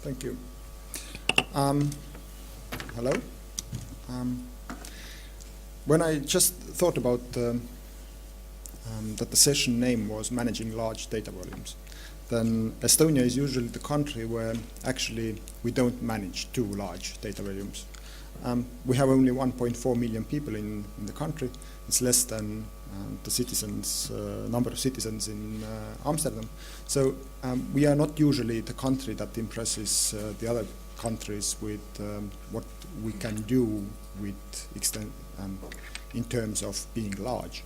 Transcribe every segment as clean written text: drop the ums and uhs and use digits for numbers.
Thank you. Hello. When I just thought about that the session name was Managing Large Data Volumes, then Estonia is usually the country where actually we don't manage too large data volumes. We have only 1.4 million people in the country. It's less than the citizens, number of citizens in Amsterdam. So we are not usually the country that impresses the other countries with what we can do with in terms of being large.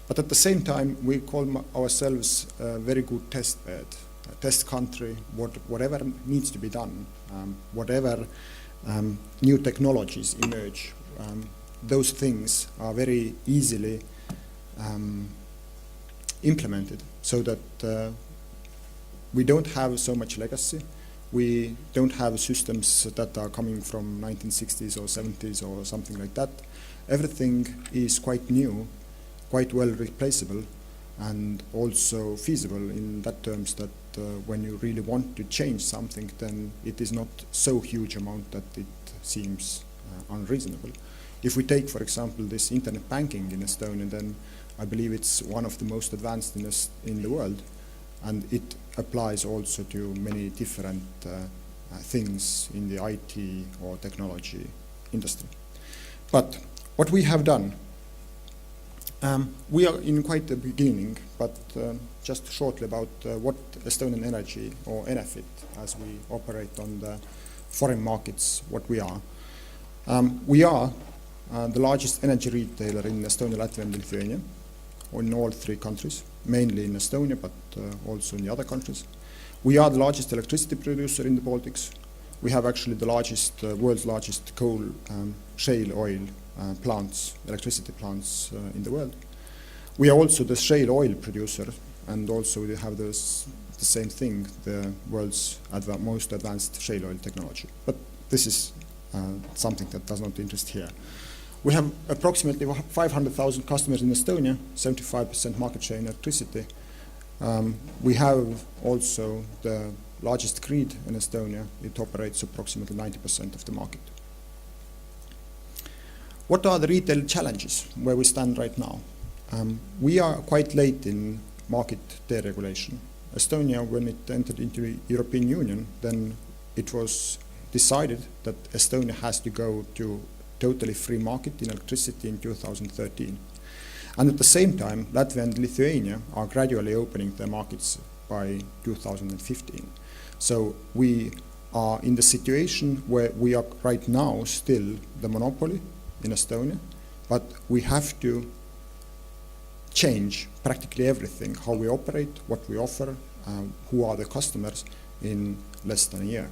But at the same time, we call ourselves a very good test bed, a test country, whatever needs to be done, whatever new technologies emerge, those things are very easily implemented so that we don't have so much legacy. We don't have systems that are coming from 1960s or 70s or something like that. Everything is quite new, quite well replaceable, and also feasible in that terms that when you really want to change something, then it is not so huge amount that it seems unreasonable. If we take, for example, this internet banking in Estonia, then I believe it's one of the most advanced in the world, and it applies also to many different things in the IT or technology industry. But what we have done, we are in quite the beginning, but just shortly about what Estonian Energy, or Enefit, as we operate on the foreign markets, what we are. We are the largest energy retailer in Estonia, Latvia, and Lithuania, in all three countries, mainly in Estonia, but also in the other countries. We are the largest electricity producer in the Baltics. We have actually the largest, world's largest coal, shale oil plants, electricity plants in the world. We are also the shale oil producer, and also we have the same thing, the world's most advanced shale oil technology. But this is something that does not interest here. We have approximately 500,000 customers in Estonia, 75% market share in electricity. We have also the largest grid in Estonia. It operates approximately 90% of the market. What are the retail challenges where we stand right now? We are quite late in market deregulation. Estonia, when it entered into the European Union, then it was decided that Estonia has to go to totally free market in electricity in 2013. And at the same time, Latvia and Lithuania are gradually opening their markets by 2015. So we are in the situation where we are right now still the monopoly in Estonia, but we have to change practically everything, how we operate, what we offer, who are the customers in less than a year.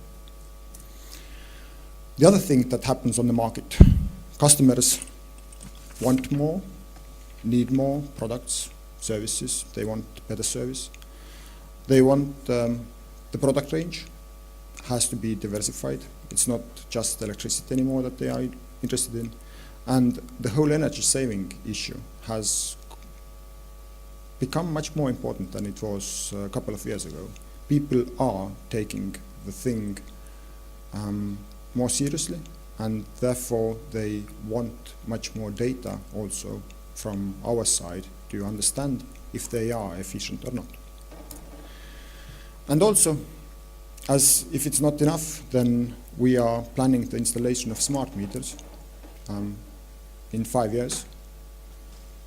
The other thing that happens on the market, customers want more, need more products, services, they want better service. They want the product range has to be diversified. It's not just electricity anymore that they are interested in. And the whole energy saving issue has become much more important than it was a couple of years ago. People are taking the thing more seriously, and therefore they want much more data also from our side to understand if they are efficient or not. And also, as if it's not enough, then we are planning the installation of smart meters in 5 years.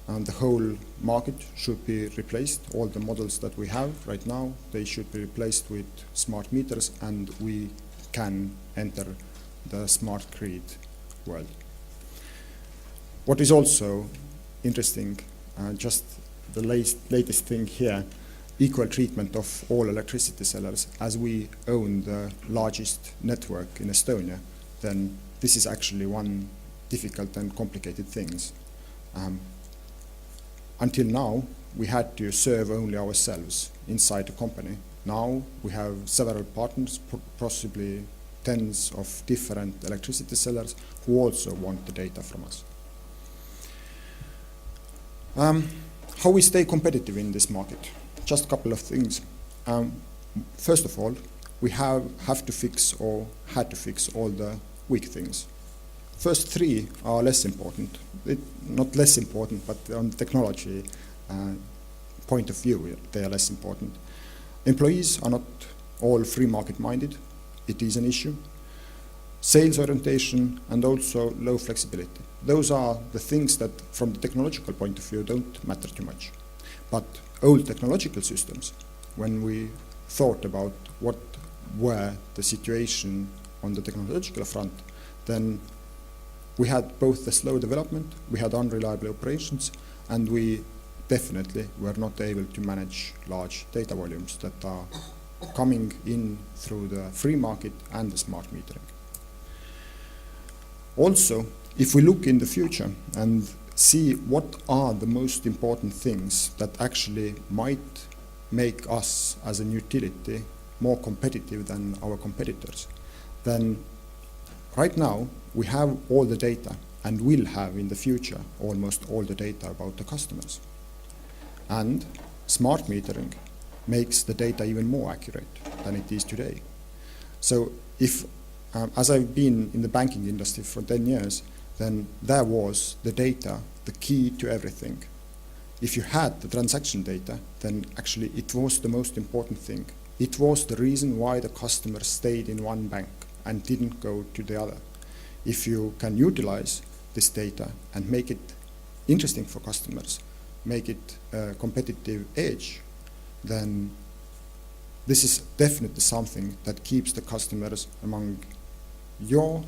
And the whole market should be replaced. All the models that we have right now, they should be replaced with smart meters, and we can enter the smart grid world. What is also interesting, just the latest thing here, equal treatment of all electricity sellers. As we own the largest network in Estonia, then this is actually one difficult and complicated things. Until now, we had to serve only ourselves inside the company. Now we have several partners, possibly tens of different electricity sellers who also want the data from us. How we stay competitive in this market? Just a couple of things. First of all, we have to fix or had to fix all the weak things. First three are less important. Not less important, but on the technology point of view, they are less important. Employees are not all free market minded. It is an issue. Sales orientation and also low flexibility. Those are the things that from the technological point of view don't matter too much. But old technological systems, when we thought about what were the situation on the technological front, then we had both the slow development, we had unreliable operations, and we definitely were not able to manage large data volumes that are coming in through the free market and the smart metering. Also, if we look in the future and see what are the most important things that actually might make us as an utility more competitive than our competitors, then right now we have all the data and will have in the future almost all the data about the customers. And smart metering makes the data even more accurate than it is today. So if, as I've been in the banking industry for 10 years, then there was the data, the key to everything. If you had the transaction data, then actually it was the most important thing. It was the reason why the customer stayed in one bank and didn't go to the other. If you can utilize this data and make it interesting for customers, make it a competitive edge, then this is definitely something that keeps the customers among your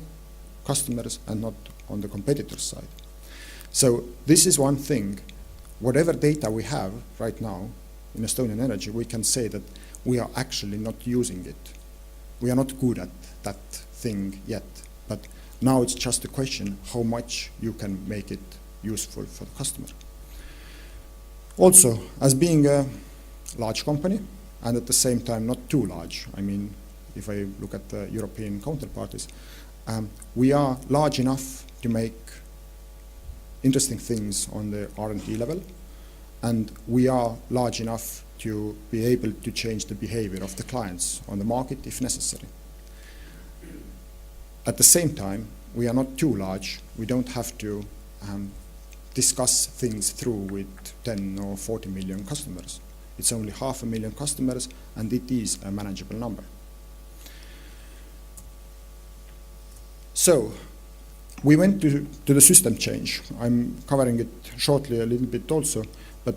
customers and not on the competitor's side. So this is one thing. Whatever data we have right now in Estonian Energy, we can say that we are actually not using it. We are not good at that thing yet, but now it's just a question how much you can make it useful for the customer. Also, as being a large company and at the same time not too large, I mean, if I look at the European counterparties, we are large enough to make interesting things on the R&D level, and we are large enough to be able to change the behavior of the clients on the market if necessary. At the same time, we are not too large. We don't have to discuss things through with 10 or 40 million customers. It's only 500,000 customers, and it is a manageable number. So we went to the system change. I'm covering it shortly a little bit also, but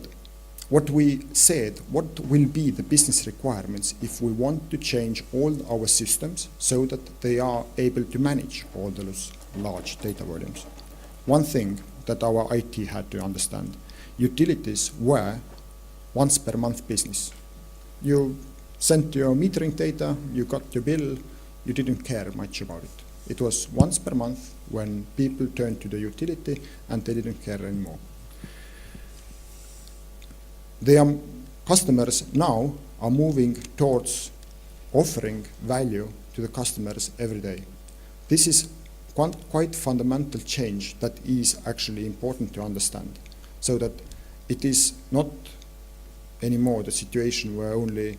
what we said, what will be the business requirements if we want to change all our systems so that they are able to manage all those large data volumes. One thing that our IT had to understand, utilities were once per month business. You sent your metering data, you got your bill, you didn't care much about it. It was once per month when people turned to the utility and they didn't care anymore. The customers now are moving towards offering value to the customers every day. This is quite fundamental change that is actually important to understand, so that it is not anymore the situation where only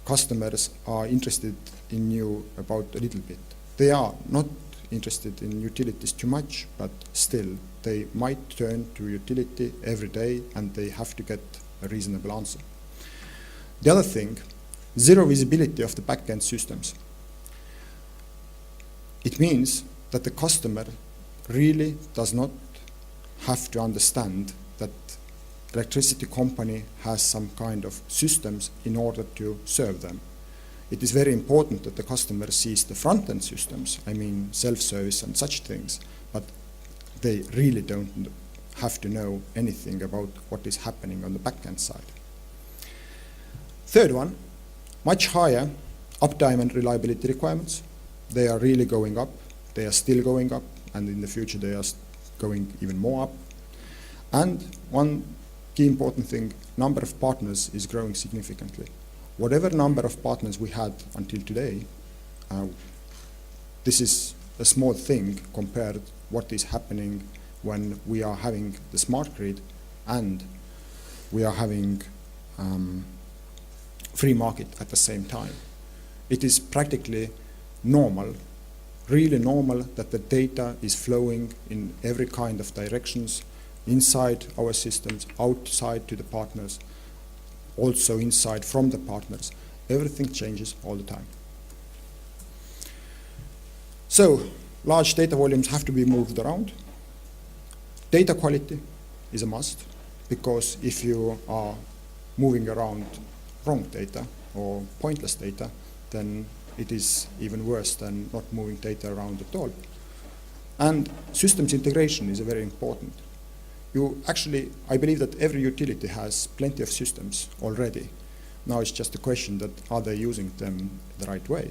customers are interested in you about a little bit. They are not interested in utilities too much, but still they might turn to utility every day and they have to get a reasonable answer. The other thing, zero visibility of the back-end systems. It means that the customer really does not have to understand that electricity company has some kind of systems in order to serve them. It is very important that the customer sees the front-end systems, I mean self-service and such things, but they really don't have to know anything about what is happening on the back-end side. Third one, much higher uptime and reliability requirements. They are really going up. They are still going up, and in the future they are going even more up. And one key important thing, number of partners is growing significantly. Whatever number of partners we had until today, this is a small thing compared to what is happening when we are having the smart grid and we are having free market at the same time. It is practically normal, really normal, that the data is flowing in every kind of directions, inside our systems, outside to the partners, also inside from the partners. Everything changes all the time. So, large data volumes have to be moved around. Data quality is a must, because if you are moving around wrong data or pointless data, then it is even worse than not moving data around at all. And systems integration is very important. I believe that every utility has plenty of systems already. Now it's just a question that are they using them the right way?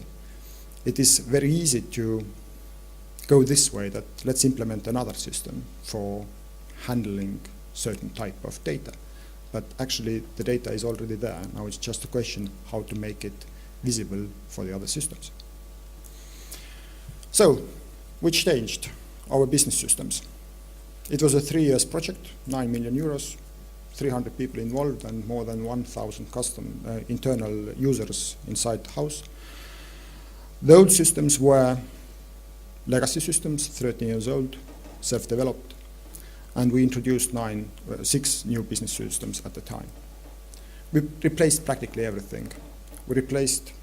It is very easy to go this way, that let's implement another system for handling certain type of data. But actually the data is already there. Now it's just a question how to make it visible for the other systems. So, which changed our business systems? It was a 3-year project, 9 million euros, 300 people involved, and more than 1,000 internal users inside the house. The old systems were legacy systems, 13 years old, self-developed, and we introduced 6 new business systems at the time. We replaced practically everything. We replaced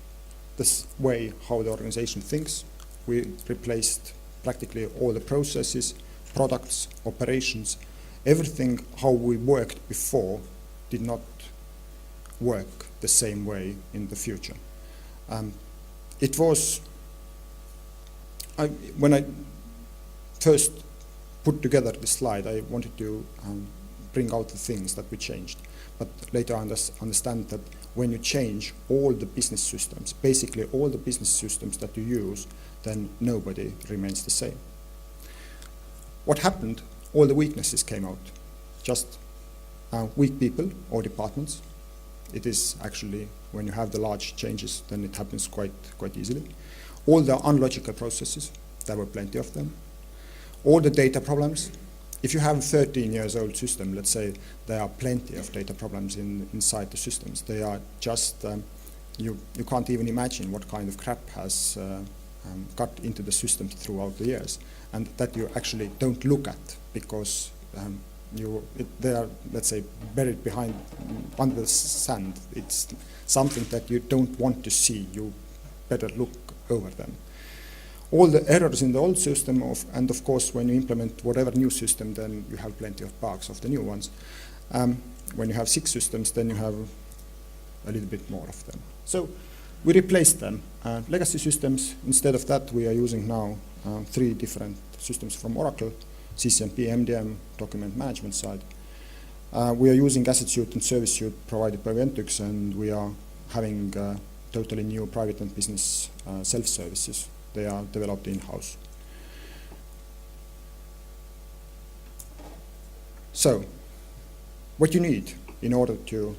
this way how the organization thinks. We replaced practically all the processes, products, operations. Everything how we worked before did not work the same way in the future. It was, when I first put together this slide, I wanted to bring out the things that we changed. But later I understand that when you change all the business systems, basically all the business systems that you use, then nobody remains the same. What happened? All the weaknesses came out. Just weak people or departments. It is actually, when you have the large changes, then it happens quite easily. All the unlogical processes, there were plenty of them. All the data problems. If you have a 13 years old system, let's say, there are plenty of data problems inside the systems. They are just, you can't even imagine what kind of crap has got into the system throughout the years, and that you actually don't look at because they are, let's say, buried behind under the sand. It's something that you don't want to see. You better look over them. All the errors in the old system, and of course when you implement whatever new system, then you have plenty of bugs of the new ones. When you have 6 systems, then you have a little bit more of them. So we replaced them. Legacy systems, instead of that, we are using now 3 different systems from Oracle, CCNP, MDM, document management side. We are using asset suite and service suite provided by Ventyx, and we are having totally new private and business self-services. They are developed in-house. So, what you need in order to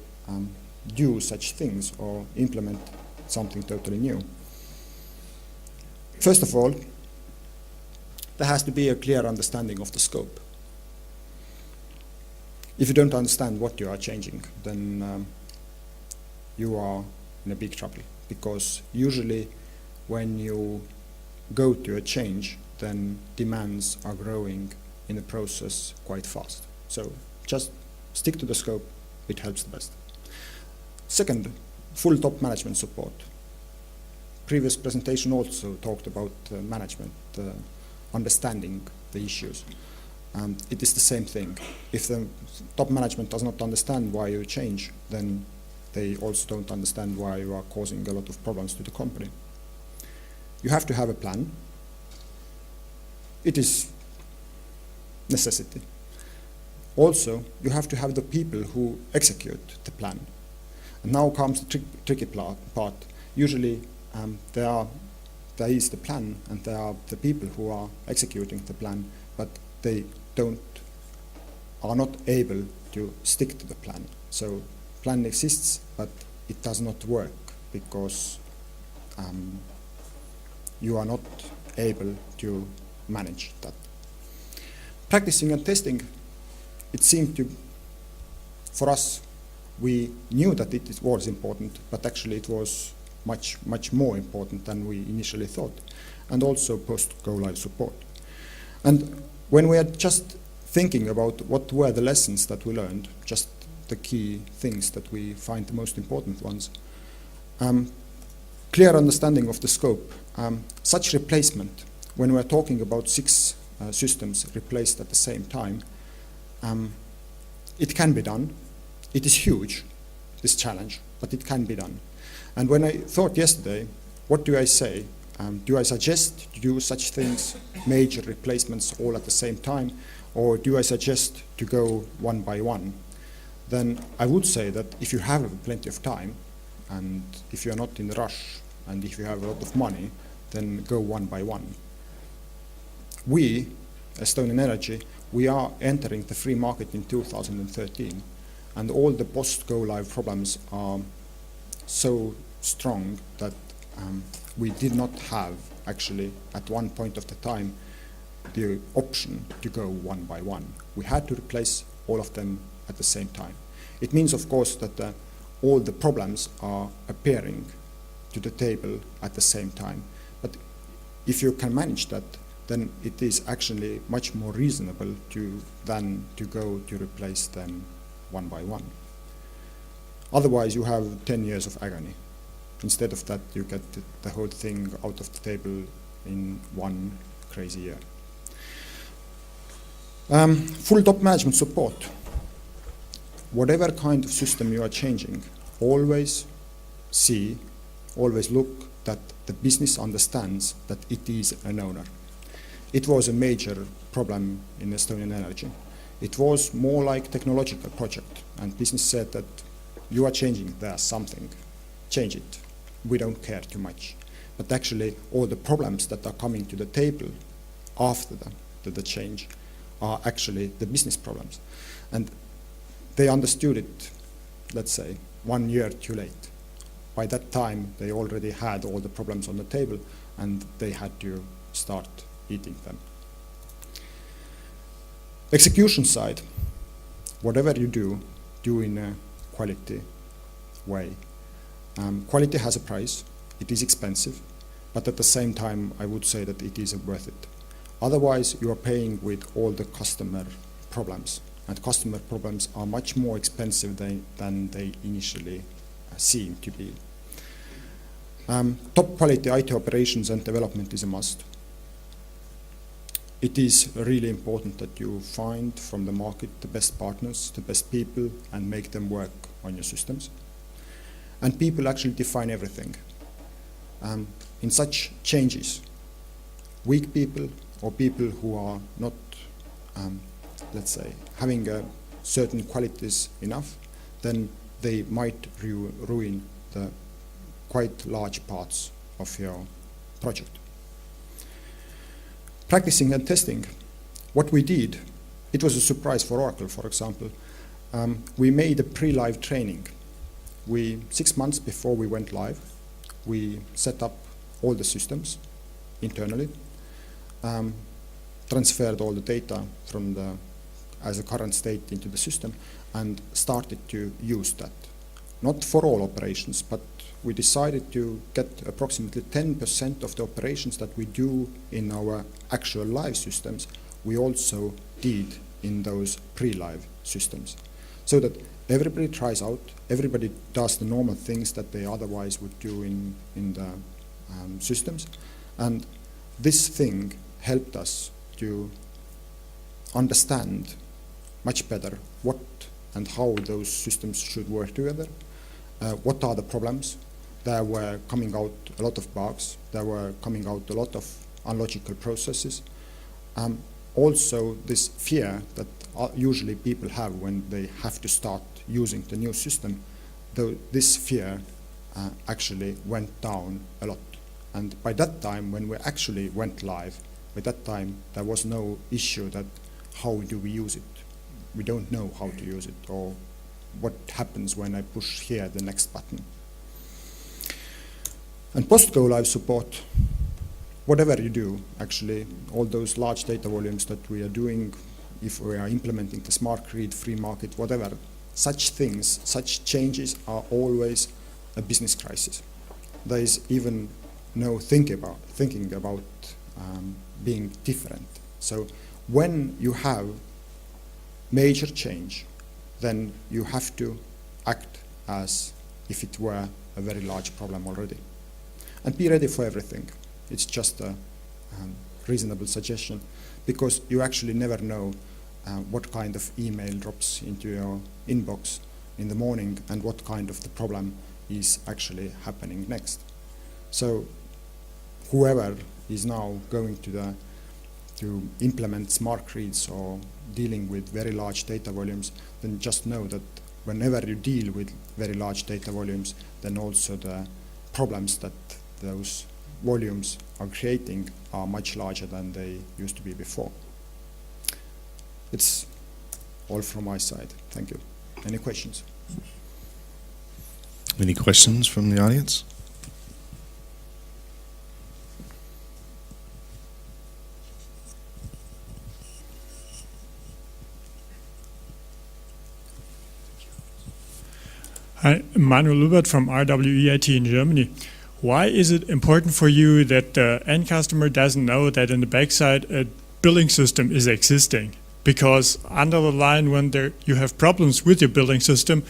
do such things or implement something totally new. First of all, there has to be a clear understanding of the scope. If you don't understand what you are changing, then you are in a big trouble, because usually when you go to a change, then demands are growing in the process quite fast. So just stick to the scope, it helps the best. Second, full top management support. Previous presentation also talked about management, understanding the issues. It is the same thing. If the top management does not understand why you change, then they also don't understand why you are causing a lot of problems to the company. You have to have a plan. It is necessity. Also, you have to have the people who execute the plan. And now comes the tricky part. Usually there is the plan and there are the people who are executing the plan, but they are not able to stick to the plan. So plan exists, but it does not work because you are not able to manage that. Practicing and testing, it seemed to, for us, we knew that it was important, but actually it was much more important than we initially thought, and also post-go-live support. And when we are just thinking about what were the lessons that we learned, just the key things that we find the most important ones, clear understanding of the scope, such replacement, when we're talking about 6 systems replaced at the same time, it can be done. It is huge, this challenge, but it can be done. And when I thought yesterday, what do I say? Do I suggest to do such things, major replacements all at the same time, or do I suggest to go one by one? Then I would say that if you have plenty of time, and if you're not in a rush, and if you have a lot of money, then go one by one. We, Estonian Energy, we are entering the free market in 2013, and all the post-go-live problems are so strong that we did not have, actually, at one point of the time, the option to go one by one. We had to replace all of them at the same time. It means, of course, that all the problems are appearing to the table at the same time. But if you can manage that, then it is actually much more reasonable than to go to replace them one by one. Otherwise, you have 10 years of agony. Instead of that, you get the whole thing out of the table in one crazy year. Full top management support. Whatever kind of system you are changing, always look that the business understands that it is an owner. It was a major problem in Estonian Energy. It was more like technological project, and business said that you are changing there something, change it. We don't care too much. But actually, all the problems that are coming to the table after the change are actually the business problems. And they understood it, let's say, 1 year too late. By that time, they already had all the problems on the table, and they had to start eating them. Execution side, whatever you do in a quality way. Quality has a price, it is expensive, but at the same time, I would say that it is worth it. Otherwise, you are paying with all the customer problems, and customer problems are much more expensive than they initially seem to be. Top quality IT operations and development is a must. It is really important that you find from the market the best partners, the best people, and make them work on your systems. And people actually define everything. In such changes, weak people or people who are not, let's say, having certain qualities enough, then they might ruin the quite large parts of your project. Practicing and testing. What we did, it was a surprise for Oracle, for example. We made a pre-live training. 6 months before we went live, we set up all the systems internally, transferred all the data from as a current state into the system, and started to use that. Not for all operations, but we decided to get approximately 10% of the operations that we do in our actual live systems, we also did in those pre-live systems. So that everybody tries out, everybody does the normal things that they otherwise would do in the systems. And this thing helped us to understand much better what and how those systems should work together. What are the problems? There were coming out a lot of bugs. There were coming out a lot of unlogical processes. Also, this fear that usually people have when they have to start using the new system, this fear actually went down a lot. And by that time, when we actually went live, by that time, there was no issue that how do we use it? We don't know how to use it, or what happens when I push here the next button. And post-go-live support, whatever you do, actually, all those large data volumes that we are doing, if we are implementing the smart grid, free market, whatever, such things, such changes are always a business crisis. There is even no thinking about being different. So when you have major change, then you have to act as if it were a very large problem already. And be ready for everything. It's just a reasonable suggestion, because you actually never know what kind of email drops into your inbox in the morning and what kind of the problem is actually happening next. So whoever is now going to implement smart grids or dealing with very large data volumes, then just know that whenever you deal with very large data volumes, then also the problems that those volumes are creating are much larger than they used to be before. It's all from my side. Thank you. Any questions? Any questions from the audience? Hi, Manuel Lubert from RWEIT in Germany. Why is it important for you that the end customer doesn't know that in the backside a billing system is existing? Because under the line, when you have problems with your billing system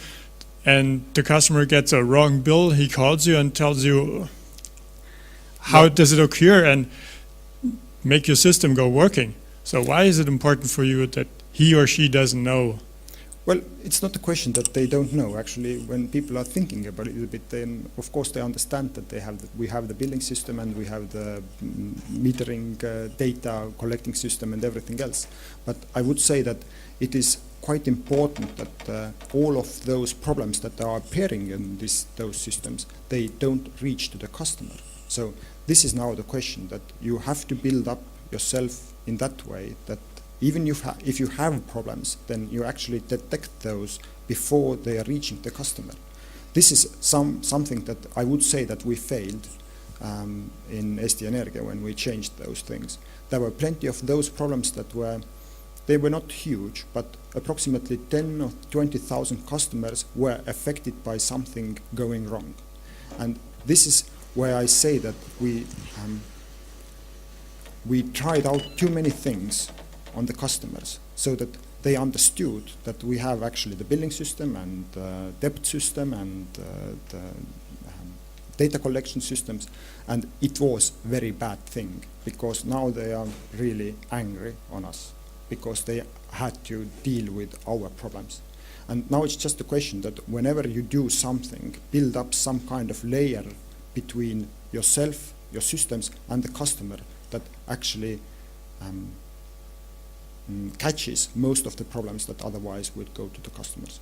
and the customer gets a wrong bill, he calls you and tells you how does it occur and make your system go working. So why is it important for you that he or she doesn't know? Well, it's not a question that they don't know. Actually, when people are thinking about it a little bit, then of course they understand that we have the billing system and we have the metering data collecting system and everything else. But I would say that it is quite important that all of those problems that are appearing in those systems, they don't reach to the customer. So this is now the question, that you have to build up yourself in that way that even if you have problems, then you actually detect those before they are reaching the customer. This is something that I would say that we failed in Eesti Energia when we changed those things. There were plenty of those problems that were not huge, but approximately 10 or 20,000 customers were affected by something going wrong. And this is where I say that we tried out too many things on the customers, so that they understood that we have actually the billing system and debt system and the data collection systems, and it was a very bad thing, because now they are really angry on us because they had to deal with our problems. And now it's just a question that whenever you do something, build up some kind of layer between yourself, your systems, and the customer that actually catches most of the problems that otherwise would go to the customers.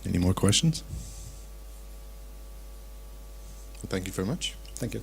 Any more questions? Well, thank you very much. Thank you.